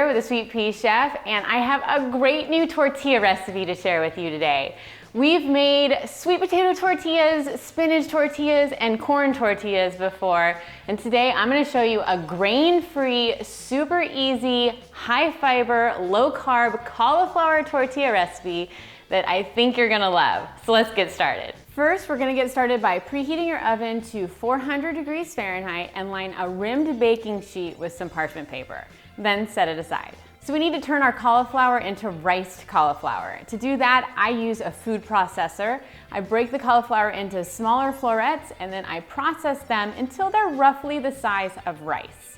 here with the Sweet Pea Chef, and I have a great new tortilla recipe to share with you today. We've made sweet potato tortillas, spinach tortillas, and corn tortillas before, and today I'm going to show you a grain-free, super easy, high-fiber, low-carb cauliflower tortilla recipe that I think you're going to love. So let's get started. First, we're going to get started by preheating your oven to 400 degrees Fahrenheit and line a rimmed baking sheet with some parchment paper. Then set it aside. So we need to turn our cauliflower into riced cauliflower. To do that, I use a food processor. I break the cauliflower into smaller florets and then I process them until they're roughly the size of rice.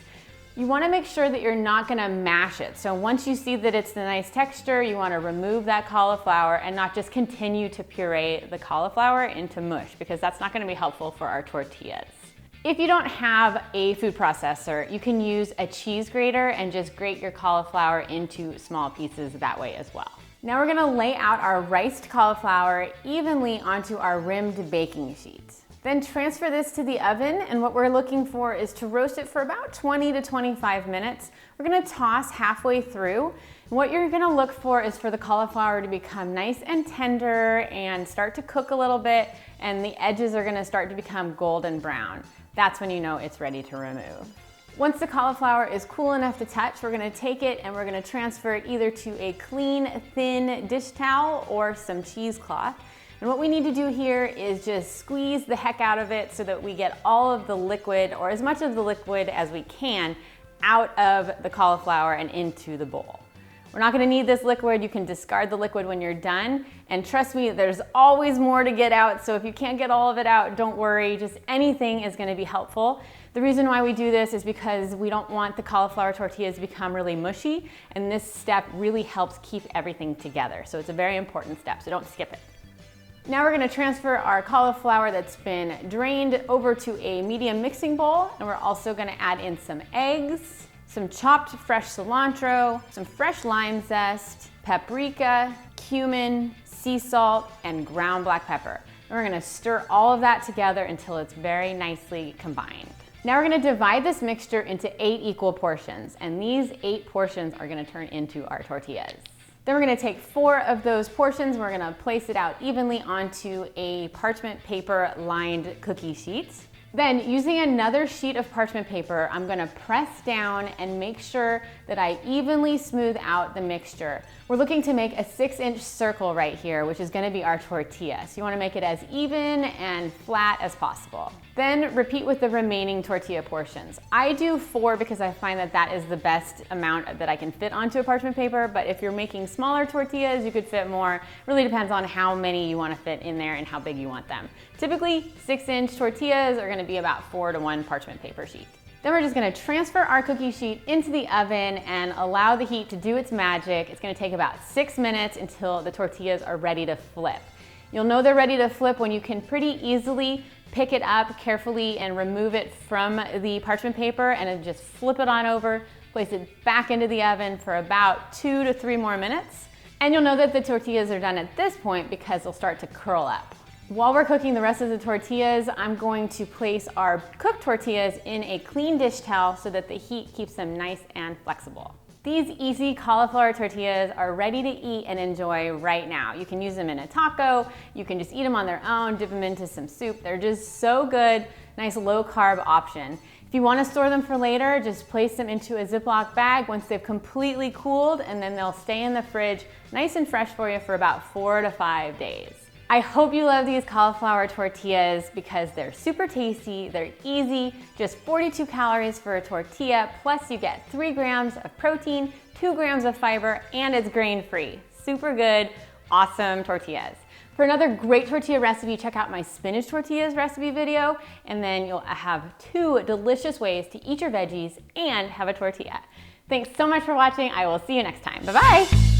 You want to make sure that you're not going to mash it. So once you see that it's the nice texture, you want to remove that cauliflower and not just continue to puree the cauliflower into mush, because that's not going to be helpful for our tortillas. If you don't have a food processor, you can use a cheese grater and just grate your cauliflower into small pieces that way as well. Now we're going to lay out our riced cauliflower evenly onto our rimmed baking sheet. Then transfer this to the oven, and what we're looking for is to roast it for about 20 to 25 minutes. We're gonna toss halfway through. And what you're gonna look for is for the cauliflower to become nice and tender and start to cook a little bit, and the edges are gonna start to become golden brown. That's when you know it's ready to remove. Once the cauliflower is cool enough to touch, we're gonna take it and we're gonna transfer it either to a clean, thin dish towel or some cheesecloth. And what we need to do here is just squeeze the heck out of it so that we get all of the liquid, or as much of the liquid as we can, out of the cauliflower and into the bowl. We're not gonna need this liquid. You can discard the liquid when you're done. And trust me, there's always more to get out. So if you can't get all of it out, don't worry. Just anything is gonna be helpful. The reason why we do this is because we don't want the cauliflower tortillas to become really mushy. And this step really helps keep everything together. So it's a very important step, so don't skip it. Now we're gonna transfer our cauliflower that's been drained over to a medium mixing bowl, and we're also gonna add in some eggs, some chopped fresh cilantro, some fresh lime zest, paprika, cumin, sea salt, and ground black pepper. And we're gonna stir all of that together until it's very nicely combined. Now we're gonna divide this mixture into 8 equal portions, and these 8 portions are gonna turn into our tortillas. Then we're gonna take 4 of those portions and we're gonna place it out evenly onto a parchment paper lined cookie sheet. Then using another sheet of parchment paper, I'm gonna press down and make sure that I evenly smooth out the mixture. We're looking to make a 6-inch circle right here, which is gonna be our tortilla. So you wanna make it as even and flat as possible. Then repeat with the remaining tortilla portions. I do 4 because I find that that is the best amount that I can fit onto a parchment paper, but if you're making smaller tortillas, you could fit more. It really depends on how many you wanna fit in there and how big you want them. Typically, 6-inch tortillas are gonna be about 4 to 1 parchment paper sheet. Then we're just gonna transfer our cookie sheet into the oven and allow the heat to do its magic. It's gonna take about 6 minutes until the tortillas are ready to flip. You'll know they're ready to flip when you can pretty easily pick it up carefully and remove it from the parchment paper and then just flip it on over, place it back into the oven for about 2 to 3 more minutes. And you'll know that the tortillas are done at this point because they'll start to curl up. While we're cooking the rest of the tortillas, I'm going to place our cooked tortillas in a clean dish towel so that the heat keeps them nice and flexible. These easy cauliflower tortillas are ready to eat and enjoy right now. You can use them in a taco, you can just eat them on their own, dip them into some soup. They're just so good, nice low carb option. If you want to store them for later, just place them into a Ziploc bag once they've completely cooled, and then they'll stay in the fridge nice and fresh for you for about 4 to 5 days. I hope you love these cauliflower tortillas because they're super tasty, they're easy, just 42 calories for a tortilla, plus you get 3 grams of protein, 2 grams of fiber, and it's grain-free. Super good, awesome tortillas. For another great tortilla recipe, check out my spinach tortillas recipe video, and then you'll have 2 delicious ways to eat your veggies and have a tortilla. Thanks so much for watching. I will see you next time. Bye-bye.